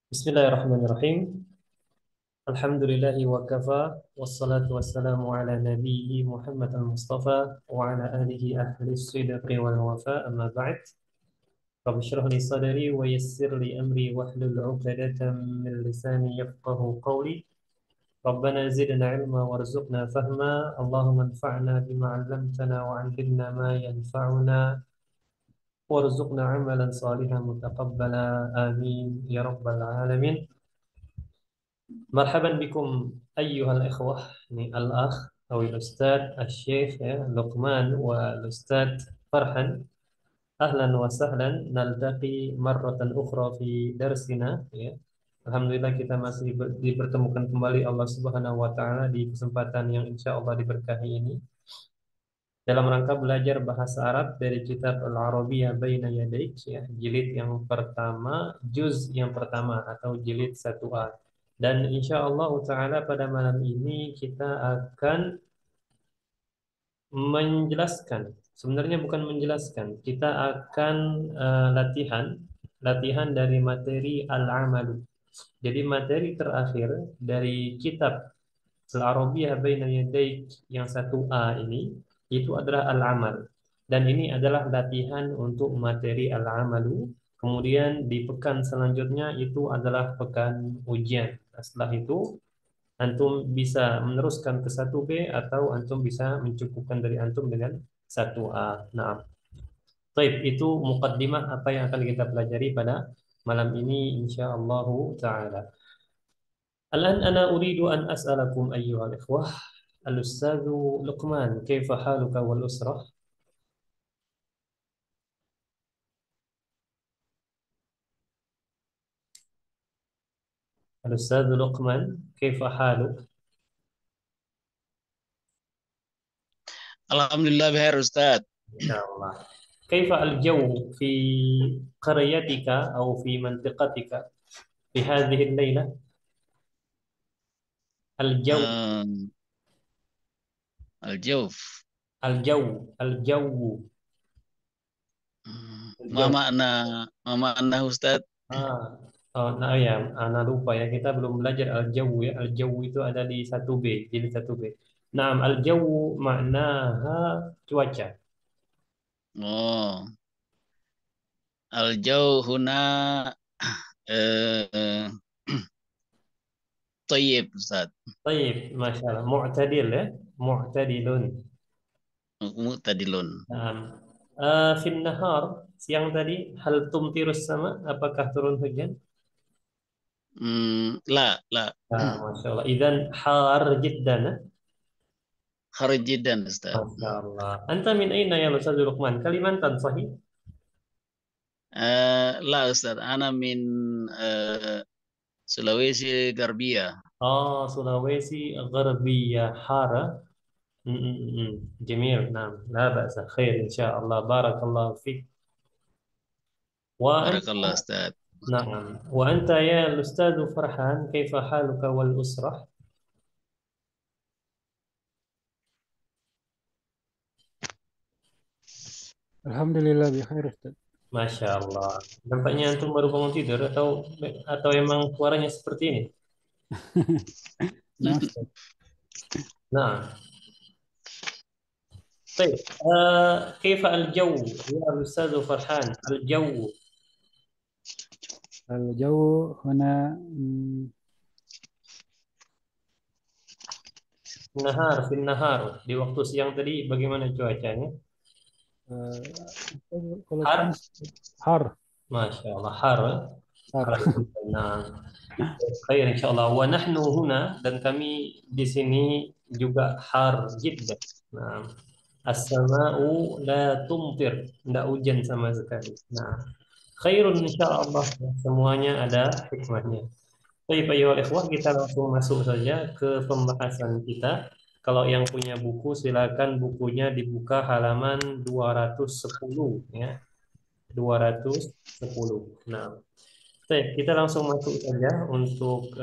Bismillahirrahmanirrahim. Alhamdulillahi wa kafa wassalatu wassalamu ala nabiyyi Muhammad al-Mustafa wa ala alihi ahli sidqi wal wafa amma ba'd. Rabbi shrah li sadri wa yassir li amri wahlul 'uqdatam min lisani yafqahu qawli. Rabbana zidna ilma warzuqna fahma. Allahumma anfa'na bima 'allamtana wa 'allimna ma yanfa'una warzuqna 'amalan salihan mutaqabbala. Amin ya rabbal alamin. Marhaban bikum ayyuhal ikhwah, ini al-akh atau al-ustad al-syekh ya, Luqman wa al-ustad Farhan. Ahlan wa sahlan naltaqi marratan ukhra fi darsina ya. Alhamdulillah kita masih dipertemukan kembali Allah Subhanahu wa taala di kesempatan yang insya Allah diberkahi ini dalam rangka belajar bahasa Arab dari kitab Al-Arabiyyah Baina Yadayk ya, jilid yang pertama, juz yang pertama atau jilid 1A. Dan insya Allah Ta'ala pada malam ini kita akan menjelaskan, sebenarnya bukan menjelaskan, kita akan latihan dari materi Al-Amalu. Jadi materi terakhir dari kitab Al-Arabiyyah Baina Yadayk yang 1A ini itu adalah al-amal. Dan ini adalah latihan untuk materi al-amalu. Kemudian di pekan selanjutnya itu adalah pekan ujian. Nah, setelah itu antum bisa meneruskan ke 1B atau antum bisa mencukupkan dari antum dengan 1A. Nah, baik, itu mukaddimah apa yang akan kita pelajari pada malam ini insyaallah taala. الآن أنا أريد أن أسألكم أيها الإخوة الأستاذ لقمان كيف حالك والأسرة؟ الأستاذ لقمان كيف حالك؟ Alhamdulillah bihair Ustaz. إن شاء الله. كيف الجو في قريتك أو في منطقتك في هذه الليلة؟ الجو Um, Al-Jauf. الجو Ma الجو makna ma makna Ustaz? ah oh, nah ya, Ana lupa ya, kita belum belajar al-jawu ya. Al-jawu itu ada di 1B, jadi 1B. Nah, al-jawu maknaha cuaca. Oh, al-jau huna eh thayyib Ustaz. Baik, Masya Allah. Mu'tadil ya. Mu'tadilun. Mu'tadilun. Nah, fin nahar, siang tadi, hal tumtirus sama, apakah turun hujan? La. Nah, Masya Allah. Idan har jiddan. Kharijidan Ustaz. Masya Allah. Anta min aina ya Ustaz Luqman? Kalimantan, sahih? La Ustaz, ana min Sulawesi Garbia. Oh, Sulawesi Gharbiyah Hara. جميل نعم لا بأس خير إن شاء الله بارك الله فيك وأنت Barakallah Ustaz. نعم وأنت يا الأستاذ فرحان كيف حالك والأسرة؟ Alhamdulillah bi khair Ustaz. Masya Allah. Nampaknya antum baru bangun tidur atau emang suaranya seperti ini? Nah, Ustaz. Nah, طيب كيف الجو يا الأستاذ فرحان الجو Kalau jauh huna nahar fin nahar di waktu siang tadi bagaimana cuacanya? kalau Har? panas har Masya Allah har. har. Khair. Nah, khair insyaallah. Wa nahnu huna dan kami di sini juga har jiddah. Nah, as-sama'u la tumtir, tidak hujan sama sekali. Nah, khairun insyaallah. Semuanya ada hikmahnya. Baik, ayo ikhwah, kita langsung masuk saja ke pembahasan kita. Kalau yang punya buku silakan bukunya dibuka halaman 210 ya. 210. Nah, baik, kita langsung masuk saja untuk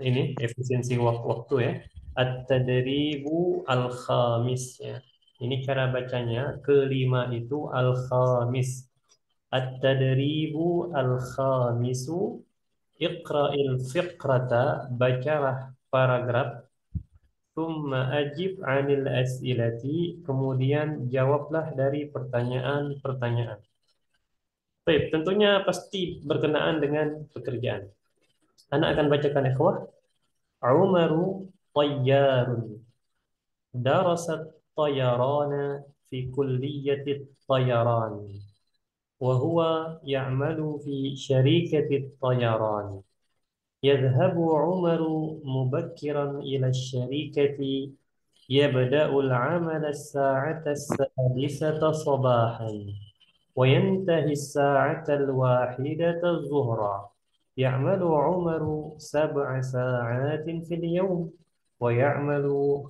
ini efisiensi waktu ya. At-tadribu al-khamis ya. Ini cara bacanya kelima itu al-khamis. At-tadribu al-khamisu Iqra'il fiqrata, bacalah paragraf. Tsumma ajib 'anil as'ilati, kemudian jawablah dari pertanyaan-pertanyaan. Baik, tentunya pasti berkenaan dengan pekerjaan. Anak akan bacakan ikhwah. Umaru tayyarun. Darasat tayyarana fi kulliyati tayyaran. وهو يعمل في شركة الطيران. يذهب عمر مبكرا إلى الشركة. يبدأ العمل الساعة السادسة صباحا وينتهي الساعة الواحدة ظهرا. يعمل عمر 7 ساعات في اليوم ويعمل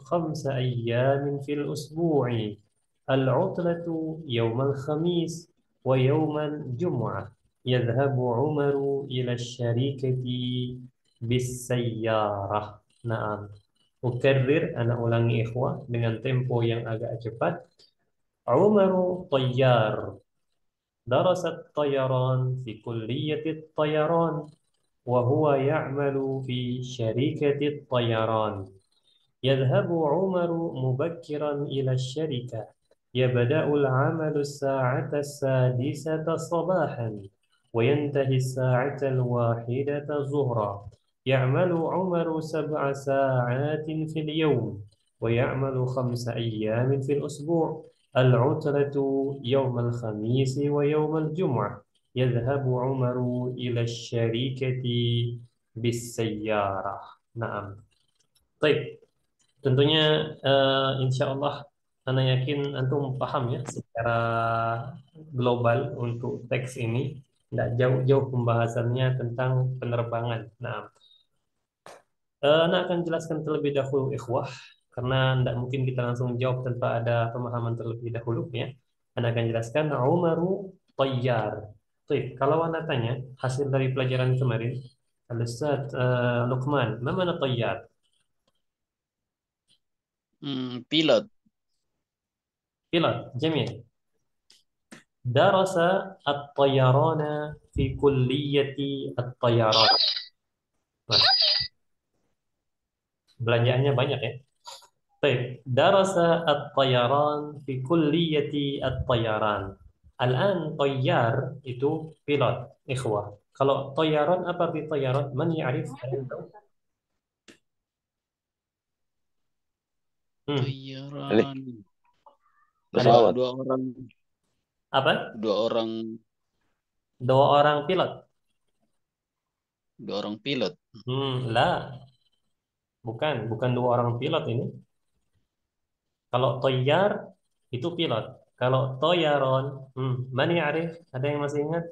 5 أيام في الأسبوع. العطلة يوم الخميس ويوم الجمعة. يذهب عمر إلى الشركة بالسيارة. Nah, ukarrir, anak ulangi ikhwah dengan tempo yang agak cepat. Umaru tayyar. درس الطيران في كلية الطيران وهو يعمل في شركة الطيران. يذهب عمر مبكرا إلى الشركة. يبدأ العمل الساعة السادسة صباحا وينتهي الساعة الواحدة ظهرا. يعمل عمر 7 ساعات في اليوم ويعمل 5 أيام في الأسبوع. العطلة يوم الخميس ويوم الجمعة. يذهب عمر إلى الشركة بالسيارة. نعم. طيب. Tentunya insya Allah Ana yakin antum paham ya secara global untuk teks ini. Tidak jauh-jauh pembahasannya tentang penerbangan. Nah, Ana akan jelaskan terlebih dahulu ikhwah karena tidak mungkin kita langsung jawab tanpa ada pemahaman terlebih dahulu ya. Ana akan jelaskan Umaru Tayyar. Baik, kalau Ana tanya hasil dari pelajaran kemarin, Al-Ustaz Luqman, mana Tayyar? Pilot. Pilot, Jamil. درس الطيران في كلية الطيران. Nah, belanjaannya banyak ya. Baik, darasa at-tayaran fi kulliyati at-tayaran. Al-an tayyar itu pilot, ikhwah. Kalau tayaran apa arti tayaran? Man ya'rif? Kalian tahu? Tayaran. Ada Dua, pesawat. dua orang, apa? dua orang, 2 orang pilot. dua orang pilot. Lah, bukan 2 orang pilot ini. Kalau tayyar itu pilot. Kalau toyaron, man ya'rif? Ada yang masih ingat?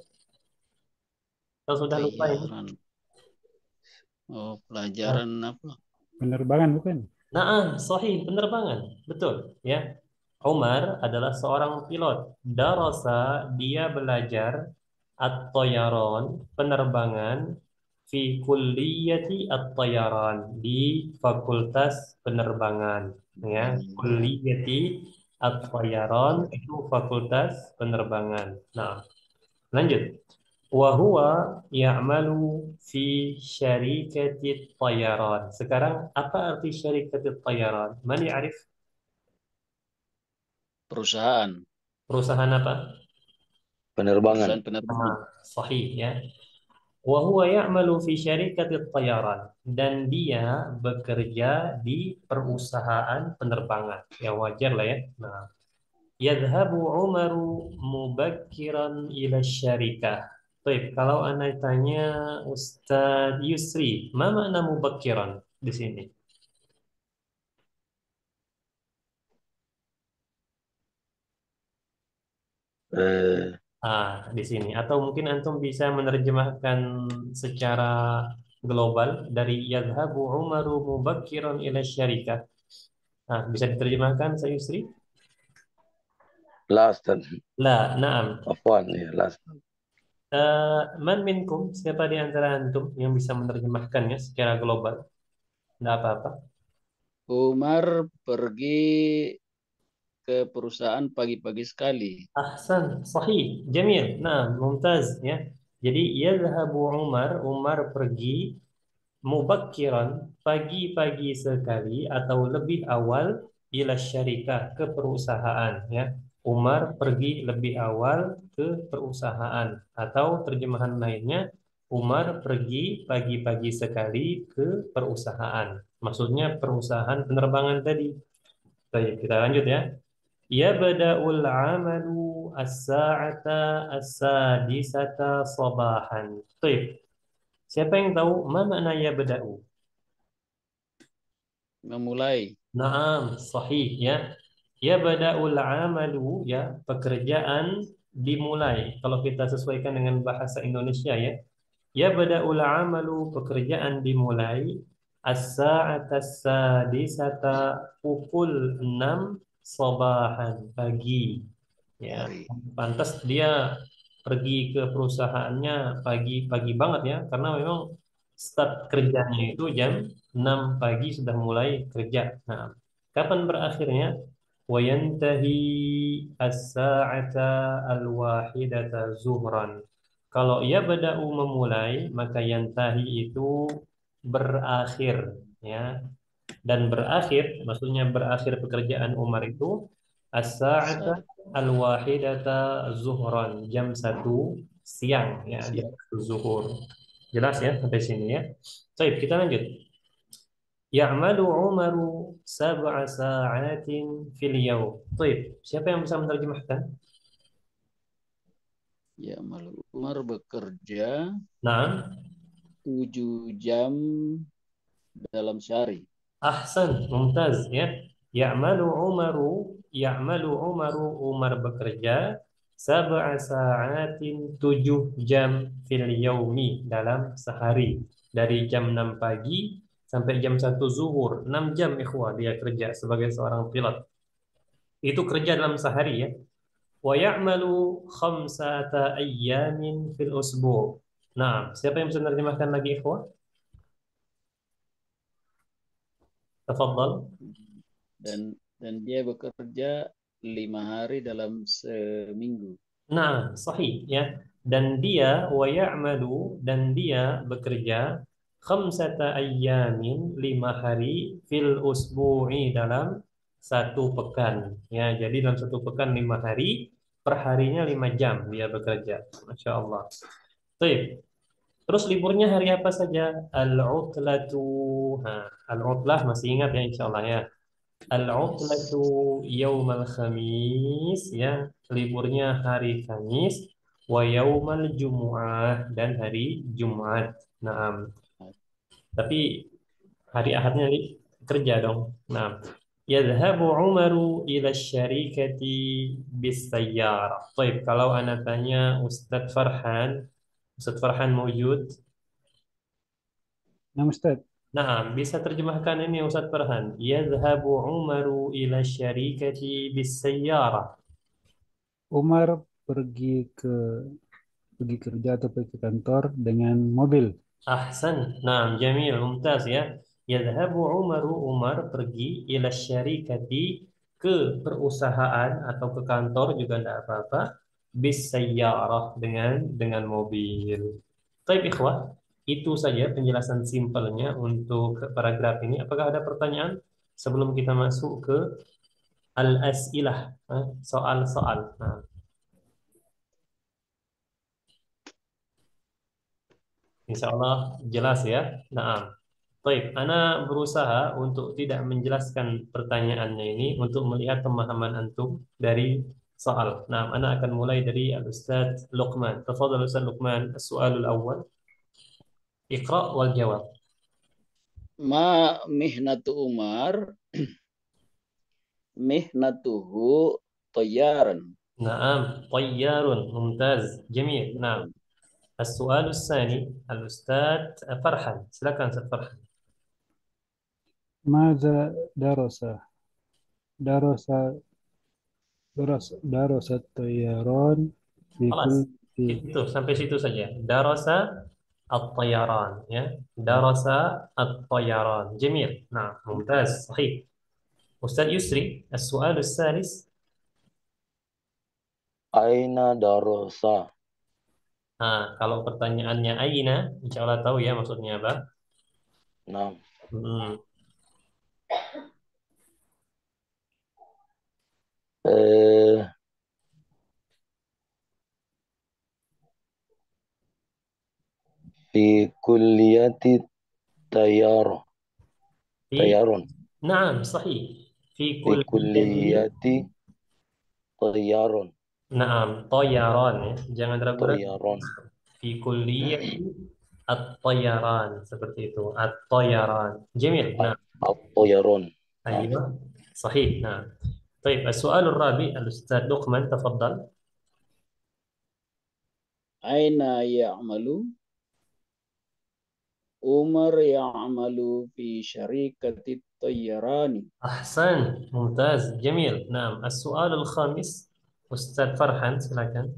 Kalau sudah lupa ini. Tayaran. Oh, pelajaran apa? Penerbangan bukan? Nah, sahih, penerbangan. Betul, ya. Umar adalah seorang pilot. Darasa, dia belajar at-tayaron, penerbangan fi kulliyati at-tayaran, di fakultas penerbangan, ya. Kulliyati at-tayaran itu fakultas penerbangan. Nah, lanjut. وهو يعمل في شركة الطيران. Sekarang apa arti syarikat الطيران? Man يعرف? Perusahaan. Perusahaan apa? Penerbangan. Perusahaan penerbangan. Sahih ya. وهو يعمل في شركة الطيران, dan dia bekerja di perusahaan penerbangan. Ya wajar lah ya. Nah, يذهب عمر مبكرا إلى الشركة. Baik, kalau Anda tanya Ustadz Yusri, apa makna mubakiran di sini? Eh, Di sini. Atau mungkin antum bisa menerjemahkan secara global dari yadhabu Umaru mubakiran ila syarikah. Bisa diterjemahkan saya Yusri? last dan La, na'am. afwan ya last. Man minkum, siapa di antara antum yang bisa menerjemahkannya secara global? Tidak apa-apa. Umar pergi ke perusahaan pagi-pagi sekali. Ahsan, sahih, jamil. Nah, mumtaz ya. Jadi yadhhabu Umar pergi mubakkiran, pagi-pagi sekali atau lebih awal ila syarikah, ke perusahaan, ya. Umar pergi lebih awal ke perusahaan, atau terjemahan lainnya Umar pergi pagi-pagi sekali ke perusahaan. Maksudnya perusahaan penerbangan tadi. Baik, kita lanjut ya. Yabda'ul amalu as-sa'ata as-sadisata sabahan. Baik. Siapa yang tahu ma makna yabda'u? Memulai. Naam, sahih ya. Yabda'ul amalu, ya, pekerjaan dimulai. Kalau kita sesuaikan dengan bahasa Indonesia ya. Yabda'ul amalu, pekerjaan dimulai as-sa'ata as-sadisata, pukul 6 sabahan, pagi. Ya, Hari. pantas dia pergi ke perusahaannya pagi-pagi banget ya, karena memang start kerjanya itu jam 6 pagi sudah mulai kerja. Nah, kapan berakhirnya? Wa yantahi as-sa'ata al-wahidata zuhran. Kalau ia bada'u memulai, maka yantahi itu berakhir, ya. Dan berakhir, maksudnya berakhir pekerjaan Umar itu as-sa'ata al-wahidata zuhran, jam 1 siang, ya, jam Siap. 1 zuhur. Jelas ya sampai sini ya. Baik, kita lanjut. Ya'malu Umaru sab'a sa'atin fil yawm. Baik, siapa yang bisa menerjemahkan? Ya, Umar bekerja Nah, 7 jam dalam sehari. ahsan, mumtaz ya. Ya'malu Umaru, Umar bekerja sab'a sa'atin, 7 jam fil yaumi, dalam sehari. Dari jam 6 pagi sampai jam 1 zuhur, 6 jam ikhwah dia kerja sebagai seorang pilot. Itu kerja dalam sehari ya. Wa ya'malu khamsata ayyamin fil usbu'. Nah, siapa yang bisa menerjemahkan lagi ikhwah? Tafadhal. Dan dia bekerja 5 hari dalam seminggu. Nah, sahih ya. Dan dia wa ya'malu, dan dia bekerja khamsata ayyamin, 5 hari fil usbu'i, dalam 1 pekan. Ya, jadi dalam 1 pekan 5 hari, perharinya 5 jam dia bekerja. Masya Allah. Baik. Terus liburnya hari apa saja? Al-utlatu. Nah, al-utlah masih ingat ya insya Allah ya. Al-utlatu Yes. yaumal khamis, ya, liburnya hari Kamis, wa yaumal jumu'ah, dan hari Jumat. Nah, tapi hari Ahadnya kerja dong. Nah, yadhhabu Umaru ila syarikati bis sayyarah. Baik, kalau anak tanya Ustadz Farhan mewujud. Nah, Ustaz, Nah, bisa terjemahkan ini Ustadz Farhan. Yadhhabu Umaru ila syarikati bis sayyarah. Umar pergi ke pergi kerja atau pergi ke kantor dengan mobil. Ahsan. Nah, jamil, mumtaz ya. Yadhabu Umaru, Umar pergi ila syarikati, ke perusahaan atau ke kantor juga tidak apa-apa. Bis sayyarah, dengan mobil. Baik, ikhwah. Itu saja penjelasan simpelnya untuk paragraf ini. Apakah ada pertanyaan sebelum kita masuk ke al-as'ilah, soal-soal. Nah, insya Allah jelas ya. Nah, baik, Ana berusaha untuk tidak menjelaskan pertanyaannya ini untuk melihat pemahaman antum dari soal. Nah, Ana akan mulai dari Al-Ustaz Luqman. Tafadhal Ustaz Luqman, as-su'alul awwal. Iqra wal jawab. Ma mihnatu Umar, mihnatuhu tayyaran. Naam, tayyarun, mumtaz, jamil. Nah, as-su'alus sani, Al-Ustaz Farhan. Silakan Ustaz Farhan. Maza darasa darasa darasa tayyaron fi Alas, kulli itu sampai situ saja. Darasa at-tayaran, ya. Darasa at-tayaran. Jamil. Nah, mumtaz, sahih. Ustaz Yusri, as-su'al as-salis. Aina darasa. Nah, kalau pertanyaannya aina, insya Allah tahu ya maksudnya apa. نعم. Hmm. آه في كلية طيارة في طيران نعم صحيح في في كلية. كلية طيران Naam, toyaron ya. Jangan ragu-ragu. طيران Fi kulliyati at-toyaran. Seperti itu. At-toyaran. Jamil. Nah, الطيران. نعم. أيوة. صحيح. نعم. طيب السؤال الرابع الأستاذ لقمان تفضل. Aina ya'malu? Umar ya'malu fi syarikati tayyarani. أحسن. ممتاز. جميل. نعم. السؤال الخامس أستاذ فرحان silakan.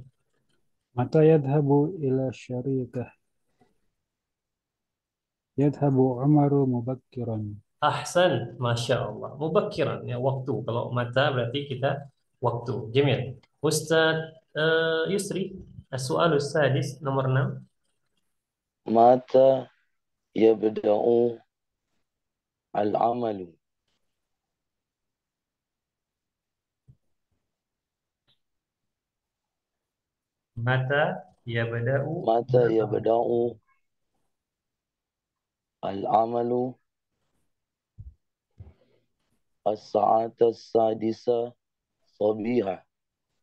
متى يذهب إلى الشركة؟ يذهب عمر مبكرا. Ahsan, Masya Allah. Mubakiran, ya waktu. Kalau mata berarti kita waktu. Jamil. Ustadz Yusri, soal sadis nomor 6. متى يبدأ العمل؟ Mata yabda'u متى يبدأ العمل؟ الساعة السادسة صبيحا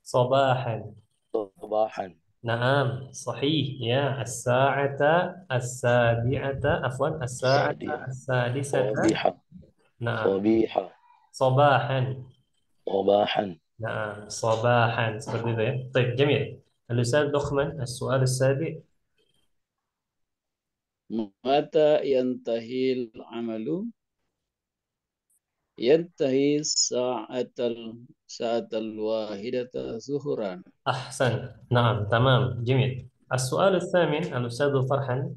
صباحا. صباحا نعم صحيح يا الساعة السابعة عفوا الساعة السادسة السادسة. صبيحا نعم صبيحا صباحا. صباحا. نعم صباحا seperti itu ya. طيب جميل. الأستاذ لقمان السؤال السابع. Mata yantahil amalu? Yantahi sa'atal wahidata zuhuran. أحسن. نعم تمام جميل. السؤال الثامن الأستاذ فرحان.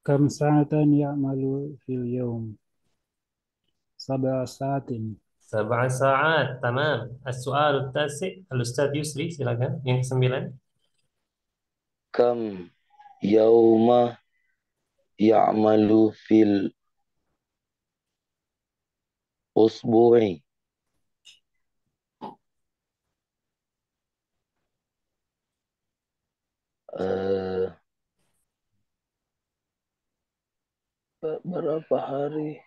كم ساعة يعمل في اليوم؟ 7 ساعات. 7 ساعات تمام. السؤال التاسع الأستاذ يسري silakan yang ke-9. كم يوم يعمل في الأسبوع؟ آه berapa hari?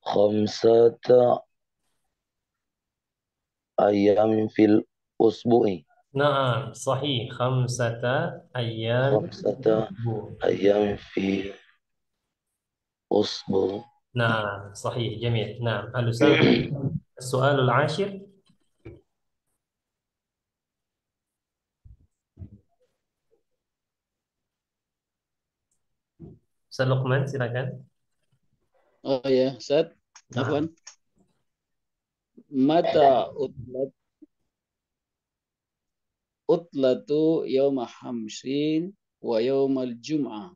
5 أيام في الأسبوع. نعم صحيح 5 أيام في 5 الأسبوع. أيام في أسبوع. نعم صحيح جميل. نعم الأستاذ السؤال العاشر. Ustaz Luqman silakan. Oh ya, Ustaz. Afwan. Nah, Mata utlatu yawma hamsin wa yawmal jum'ah.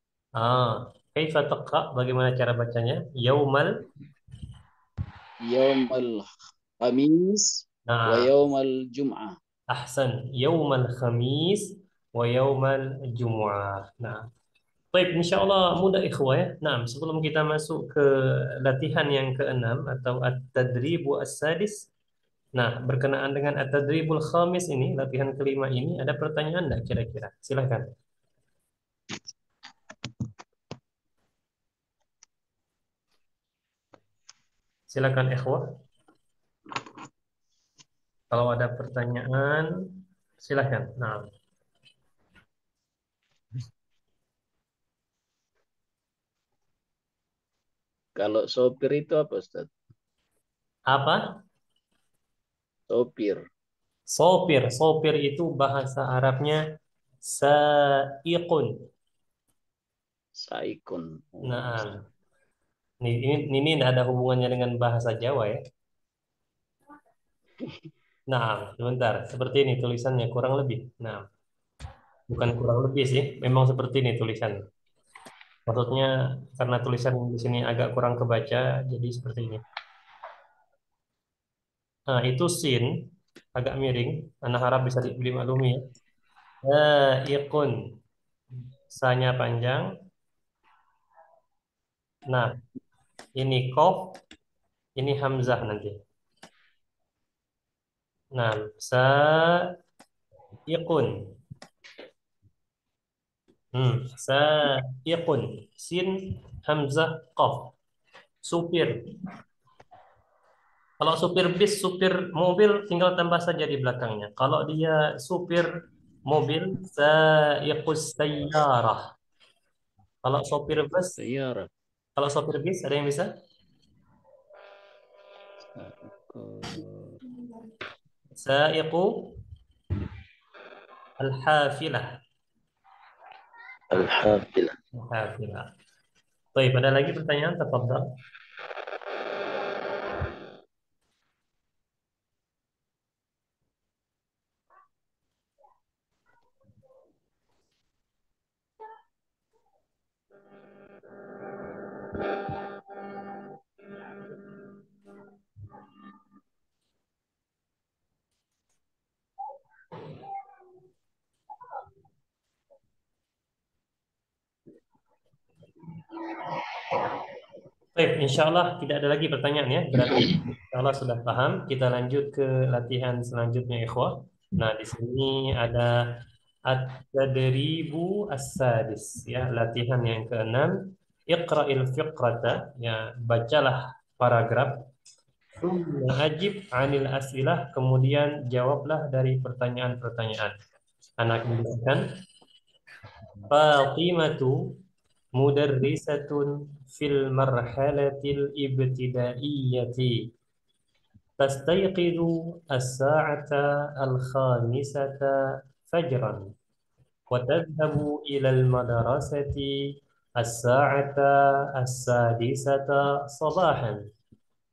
kaifa taqra? Bagaimana cara bacanya? Yaumal. Yawmal khamis wa Nah, yawmal jum'ah. ahsan. Yaumal khamis wa yaumal jumu'ah. Nah, baik, insya Allah mudah ikhwah ya. Nah, sebelum kita masuk ke latihan yang keenam atau at-tadribu as-sadis. Nah, berkenaan dengan at-tadribul khamis ini, latihan kelima ini, ada pertanyaan enggak kira-kira? Silakan. Silakan ikhwah. Kalau ada pertanyaan, silakan. Nah, Kalau sopir itu apa, Ustaz? apa? Sopir. Sopir. Sopir itu bahasa Arabnya sa'iqun. Saikun. Nah, ini tidak ada hubungannya dengan bahasa Jawa ya. Nah, sebentar. Seperti ini tulisannya kurang lebih. Nah, bukan kurang lebih sih. Memang seperti ini tulisannya. Maksudnya karena tulisan di sini agak kurang kebaca, jadi seperti ini. Nah, itu sin agak miring. Anak harap bisa dimaklumi ya. Ikun. Sanya panjang. Nah, ini kof, ini hamzah nanti. Nah, ikun. Ikun. Sin, hamzah, kof. Supir. Kalau supir bis, supir mobil, tinggal tambah saja di belakangnya. Kalau dia supir mobil, saiqus sayyarah. Kalau sopir bus, Sayyarah. kalau sopir bis ada yang bisa? Saiqu al-hafilah. Al-Hafilah. Hafilah. Baik, ada lagi pertanyaan? Tafadhal. Baik, insya Allah tidak ada lagi pertanyaan ya. Berarti insya Allah sudah paham. Kita lanjut ke latihan selanjutnya, ikhwah. Nah, di sini ada at-tadribu as-sadis ya, latihan yang keenam. Iqra'il fiqrata, ya, bacalah paragraf. Tsumma ajib 'anil as'ilah, kemudian jawablah dari pertanyaan-pertanyaan. Anak membacakan Fatimatu mudarrisatun fil marhalatil ibtidaiyati tastayqidu as-sa'ata al-khamisata fajran wa tadhhabu ila al-madrasati as-sa'ata as-sadisata sabahan.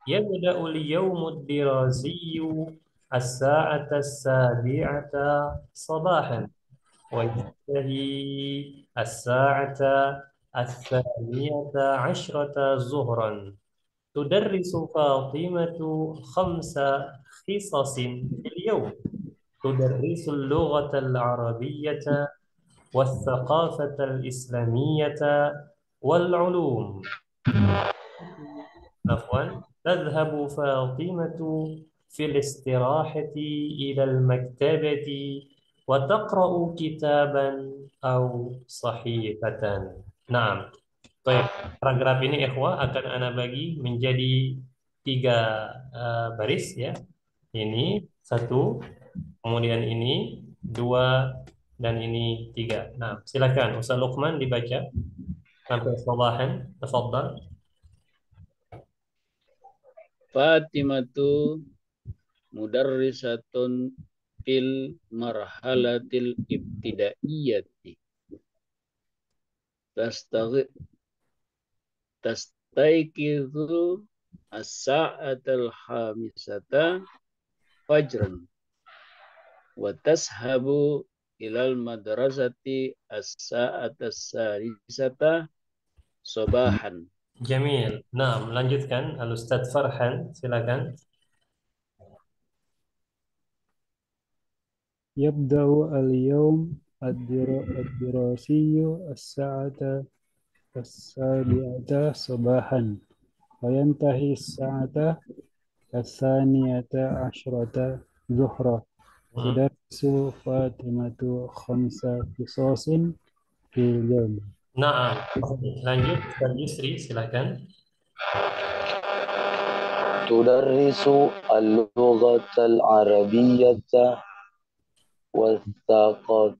يبدأ اليوم الدراسي الساعة السابعة صباحا وينتهي الساعة الثانية عشرة ظهرا. تدرس فاطمة 5 حصص في اليوم. تدرس اللغة العربية والثقافة الإسلامية والعلوم. عفوا. تذهب فاطمة في الاستراحة إلى المكتبة وتقرأ كتابا أو صحيفة. Nah, baik. Paragraf ini ikhwah akan ana bagi menjadi 3 baris ya. Ini 1, kemudian ini 2, dan ini 3. Nah, silakan Ustaz Luqman dibaca sampai sabahan. Tafadhal. Fatimatu mudarrisatun fil marhalatil ibtidaiyati. Tastaghi tastaikizu as-sa'atal khamisata fajran wa tashabu ilal madrasati as-sa'atas sarisata sabahan. Jamil. Nah, melanjutkan Al-Ustaz Farhan, silakan. يبدأ اليوم الدراسي الساعة 7 صباحا وينتهي الساعة 12 ظهرا. تدرس فاطمة 5 حصص في اليوم. Nah, lanjut Ustaz Yusri, silakan. تدرس اللغة العربية والثقافة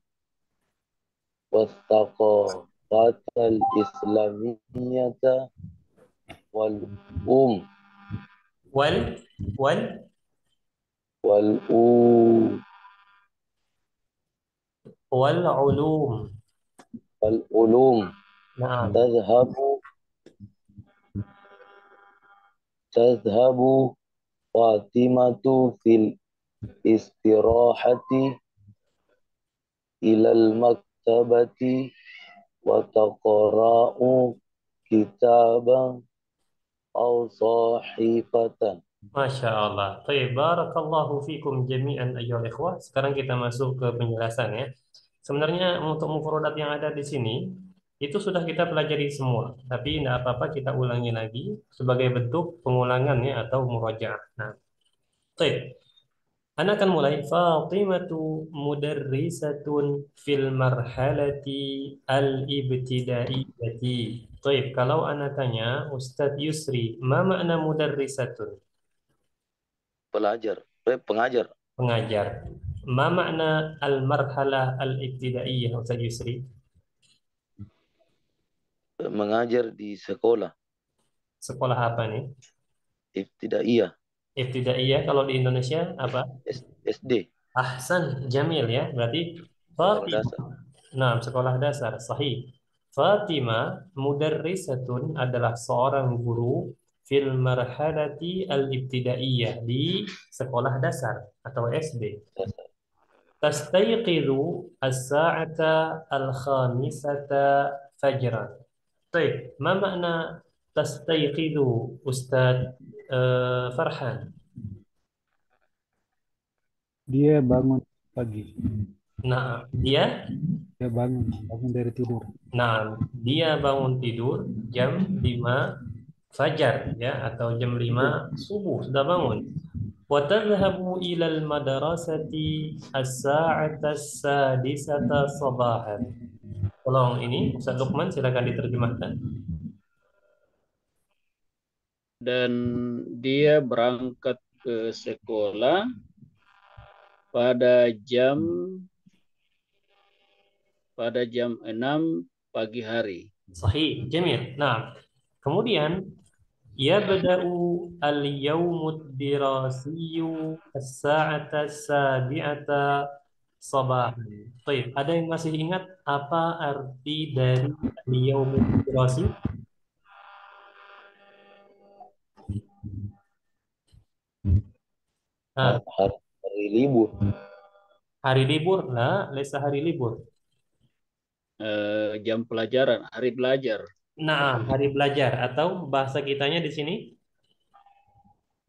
الإسلامية والأم Wal wal والأم wal ulum. والعلوم. Nah, تذهب فاطمة في الاستراحة إلى المكتبة وتقرأ كتابا أو صحيفة. Masya Allah. Baik, barakallahu fikum jami'an ayyuhal ikhwah. Sekarang kita masuk ke penjelasan ya. Sebenarnya untuk mufradat yang ada di sini itu sudah kita pelajari semua, tapi tidak apa-apa kita ulangi lagi sebagai bentuk pengulangan ya atau murajaah. Nah, baik. Ana akan mulai. Fatimatu mudarrisatun fil marhalati al-ibtidaiyati. Baik, kalau ana tanya Ustadz Yusri, ma makna mudarrisatun? Pelajar. Pengajar. Pengajar. Ma makna al-marhalah al-ibtidaiyah Ustadz Yusri? Mengajar di sekolah. Sekolah apa nih? Ibtidaiyah. Ibtidaiyah kalau di Indonesia apa? SD. Ahsan, jamil ya. Berarti Sekolah Fatimah. dasar. Nah, sekolah dasar, sahih. Fatimah mudarrisatun adalah seorang guru fil marhalati al-ibtidaiyah di sekolah dasar atau SD. Dasar. Tastayqidu as-sa'ata al-khamisata fajran. Baik, ma makna tastayqidu Ustaz Farhan? Dia bangun pagi. Nah, dia Dia bangun dari tidur. Nah, dia bangun tidur jam 5 fajar ya atau jam 5 subuh sudah bangun. Wa tadhhabu ila al-madrasati as-sa'ata as-sadisata sabahan. Tolong ini Ustaz Lukman silakan diterjemahkan. Dan dia berangkat ke sekolah pada jam 6 pagi hari. Sahih, jamil. Nah, kemudian yabda'u al-yawmud dirasiyyu as-sa'ata as-sabi'ata sabahan. Baik, ada yang masih ingat apa arti dari al-yawmud dirasi? Nah, Hari libur. hari libur lah, lesa hari libur. Jam pelajaran, hari belajar, Nah, hari belajar atau bahasa kitanya di sini.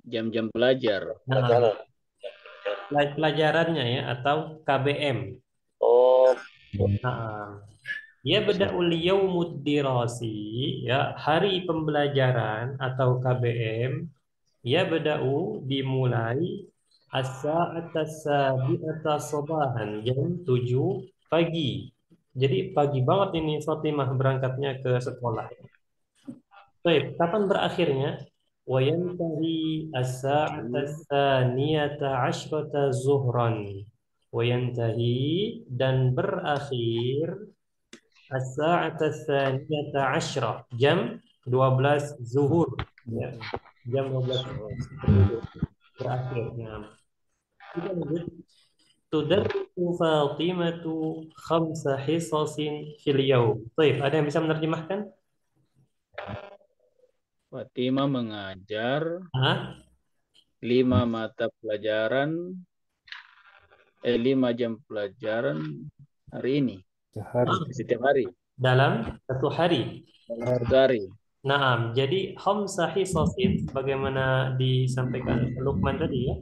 jam-jam belajar. Nah, Pelajaran. pelajarannya ya atau KBM. Oh, Nah, ya beda'ul yaumud dirasi ya hari pembelajaran atau KBM ya beda'u dimulai as-sa'ata sabi'ata sabahan jam 7 pagi. Jadi pagi banget ini Fatimah berangkatnya ke sekolah. Baik, kapan berakhirnya? Wa yantahi as-sa'ata tsaniyata asyrata zuhran. Wa yantahi dan berakhir as-sa'ata tsaniyata asyra jam 12 zuhur ya. Jam 12 zuhur berakhir. Nah, kita lanjut. Tudarrisu Fatimatu khamsa hisasin fil yaum. Baik, ada yang bisa menerjemahkan? Fatimah mengajar Ah, 5 mata pelajaran, 5 jam pelajaran hari ini, Sehari. setiap hari. dalam satu hari. Satu hari. Naam, jadi khamsa hisasin bagaimana disampaikan Luqman tadi ya.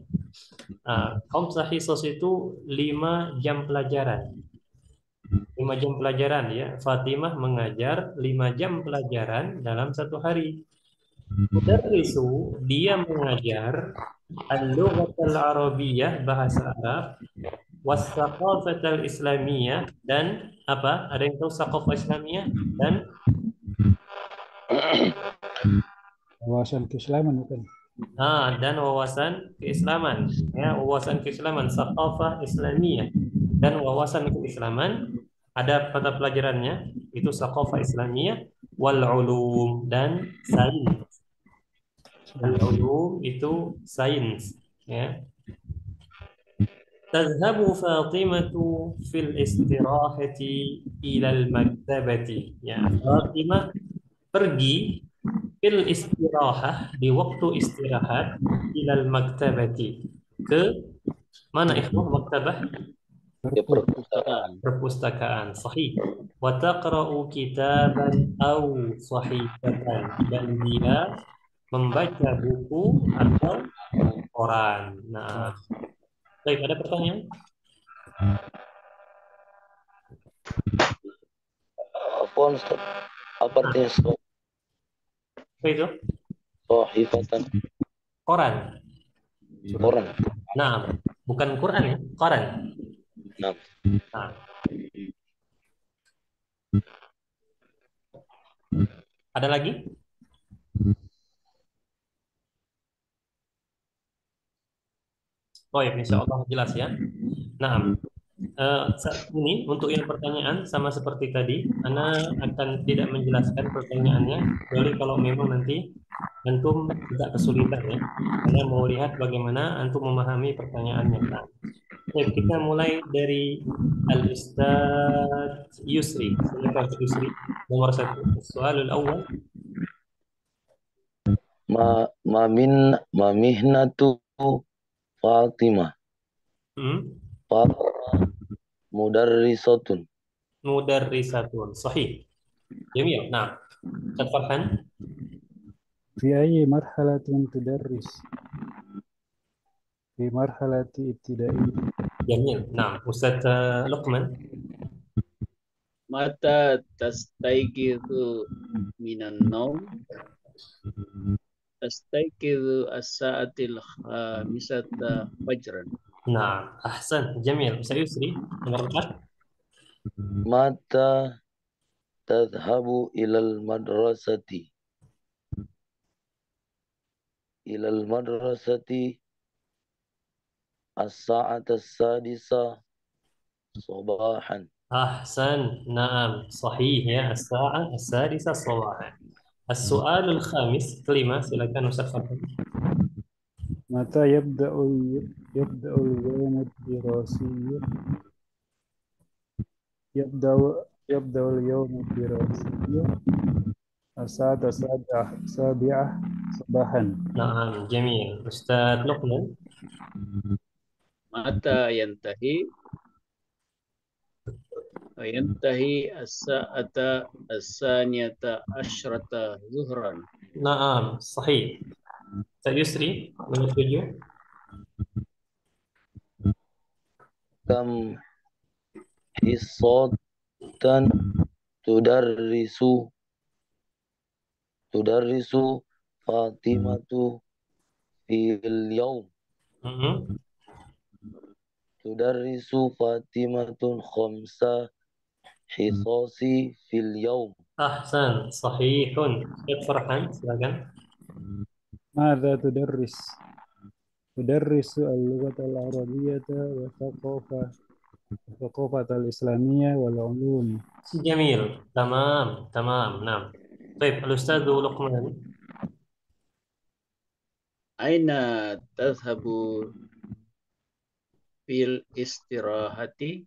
Khamsa hisas itu 5 jam pelajaran. 5 jam pelajaran ya. Fatimah mengajar 5 jam pelajaran dalam satu hari. Mudarrisu dia mengajar al-lughatal arabiyyah bahasa Arab was-saqafatal islamiyah dan apa? Ada yang tahu saqafah islamiyah dan Wawasan keislaman bukan? dan wawasan keislaman ya, wawasan keislaman saqafah islamiyah dan wawasan keislaman ada mata pelajarannya itu saqafah islamiyah wal ulum dan sains. Al ulum itu sains ya. Tadhhabu Fatimatu fil istirahati ilal maktabati ya, Fatimah pergi fil istirahah di waktu istirahat ilal maktabati ke mana ikhwan maktabah? ya perpustakaan. Perpustakaan. Sahih. Wa taqra'u kitaban aw sahifatan dan dia Membaca buku atau koran. Nah, baik, ada pertanyaan? Apa Ustaz? Apa Nah, artinya apa itu? sohifatan? Koran. Koran. Nah, bukan Quran ya, koran. Nah, Nah, ada lagi? Oh ya, insya Allah jelas ya. Nah, saat ini untuk yang pertanyaan sama seperti tadi, Ana akan tidak menjelaskan pertanyaannya, kecuali kalau memang nanti antum tidak kesulitan ya. Ana mau lihat bagaimana antum memahami pertanyaannya. Nah, baik, kita mulai dari Al-Ustaz Yusri. Silakan Ustaz Yusri. Nomor satu. Soalul awal. ma ma mihnatu Fatimah. Hmm. Fatimah mudarrisatun. Mudarrisatun. Sahih. Jamil. Nah, Ustaz Farhan. في أي مرحلة تدرس؟ في مرحلة ابتدائية. Jamil. Nah, Ustaz Luqman. Mata tastaiqidhu minan naum? Tastaiqidhu as-sa'atil khamisata fajran. Nah, ahsan. Jamil. Ustaz Yusri. Nomor 4. Mata tadhhabu ilal madrasati. Ilal madrasati as-sa'ata as-sadisa sabahan. Ahsan. Naam. Sahih ya. As-sa'ah as-sadisa sabahan. As-su'alul khamis. Kelima. Silakan Ustaz Farhan. متى يبدأ اليوم الدراسي؟ يبدأ يبدأ اليوم الدراسي الساعة السابعة صباحا. Naam. Jamil. Ustaz Luqman. Mata yantahi as-sa'ata as-saniyata asyrata zuhran. Naam. Sahih. Ustaz Yusri. Nomor 7. Kam hissatan tudarrisu tudarrisu Fatimatu fil yaum. Mhm. Tudarrisu Fatimatun khamsa hisasi fil yaum. Ahsan. Sahihun. Ustaz Farhan. Silakan. ماذا تدرس؟ تدرس اللغة العربية والثقافة الإسلامية والعلوم. Jamil. Tamam. Tamam. Nah. Baik, Al-Ustaz Luqman. Aina tadhhabu fil istirahati?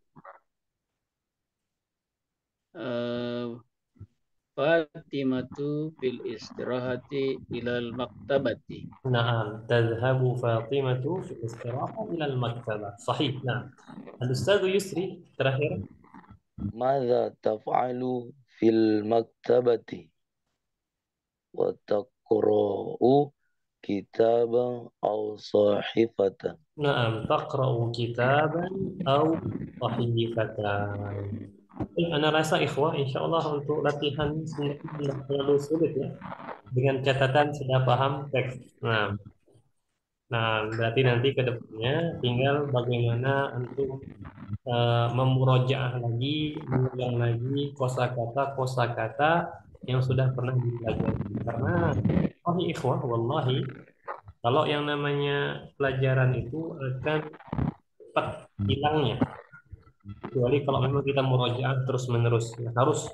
Fatimatu fil istirahati ilal maktabati. نعم تذهب فاطمة في الاستراحة إلى المكتبة صحيح نعم الأستاذ يسري terakhir Madza taf'alu fil maktabati wa taqra'u kitaban aw sahifatan. نعم تقرأ كتابا أو صحيفة Ana rasa ikhwah insya Allah untuk latihan tidak terlalu sulit ya dengan catatan sudah paham teks. Nah, berarti nanti ke depannya tinggal bagaimana untuk memurojaah lagi, mengulang lagi kosakata yang sudah pernah dipelajari. Karena wallahi ikhwah, wallahi kalau yang namanya pelajaran itu akan cepat hilangnya. Kecuali kalau memang kita murojaah terus menerus, ya, harus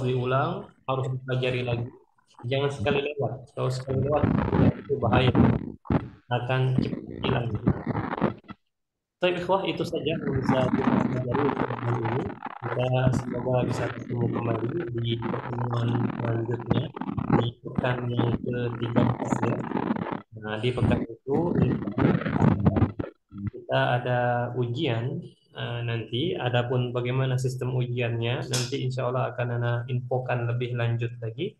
diulang, harus dipelajari lagi. Jangan sekali lewat. Kalau sekali lewat itu bahaya, akan cepat hilang. Baik, ikhwah, itu saja yang bisa kita pelajari untuk hari ini. Kita semoga bisa ketemu kembali di pertemuan selanjutnya di pekan yang ke-13 ya. Nah, di pekan itu insya Allah kita ada ujian nanti. Adapun bagaimana sistem ujiannya nanti insya Allah akan Ana infokan lebih lanjut lagi.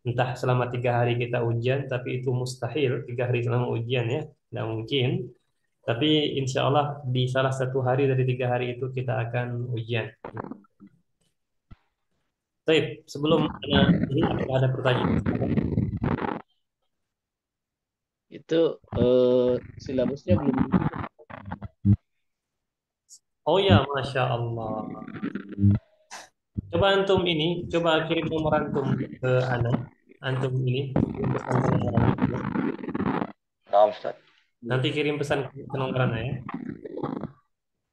entah selama 3 hari kita ujian, tapi itu mustahil 3 hari selama ujian ya, tidak mungkin. Tapi insya Allah di salah satu hari dari 3 hari itu kita akan ujian. Baik, sebelum ini apakah ada pertanyaan? Itu silabusnya belum. Oh ya, Masya Allah. Coba antum ini, coba kirim nomor antum ke Ana. Antum ini, kirim pesan ke nomor Ana. Naam Ustaz. Nanti kirim pesan ke nomor Ana ya.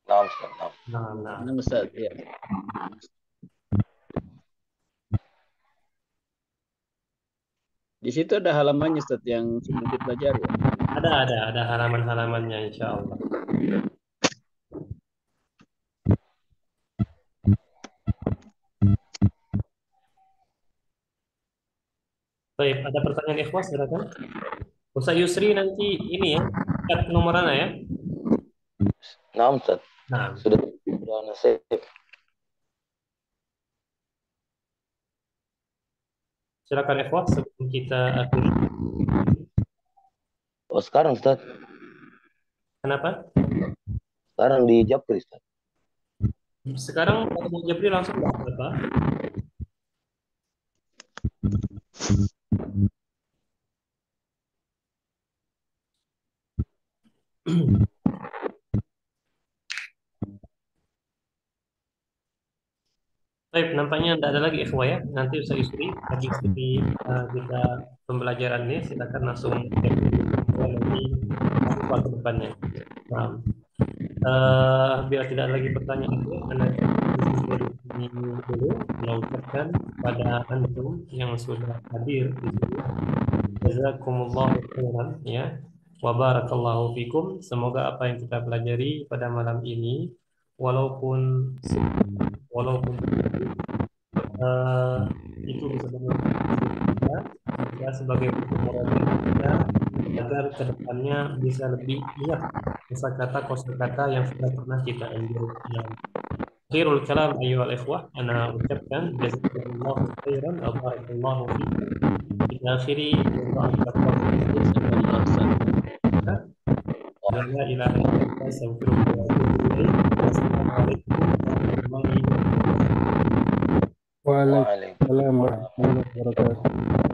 Naam Ustaz. Naam. Nah. Nah, Ustaz, ya. Di situ ada halamannya Ustaz yang sudah dipelajari. Ada halaman-halamannya insya Allah. Baik, ada pertanyaan ikhwas silakan. Ustaz Yusri nanti ini ya, chat nomor Ana ya. Naam Ustaz. Nah, Sudah Ana save. silakan ikhwas sebelum kita akhiri. Oh sekarang Ustaz. Kenapa? Sekarang di Japri Ustaz. Sekarang kalau mau Jabri langsung nggak apa-apa. Baik, nampaknya tidak ada lagi ikhwah ya. Nanti Ustaz Yusri, habis ini kita pembelajaran ini, silakan langsung nanti ke depannya. Nah, biar tidak lagi pertanyaan itu, ini dulu mengucapkan pada antum yang sudah hadir di sini. Jazakumullahu khairan ya. Wa barakallahu fikum. Semoga apa yang kita pelajari pada malam ini walaupun itu bisa bermanfaat kita sebagai pembelajaran kita agar kedepannya bisa lebih ingat kosakata yang sudah pernah kita ambil. Akhirul kalam ayyuhal ikhwah, ana ucapkan jazakumullahu khairan wa barakallahu fikum. Ila akhiri wa la ilaha illa anta astaghfiruka wa atubu ilaik. Wassalamualaikum warahmatullahi wabarakatuh. Waalaikumsalam warahmatullahi wabarakatuh.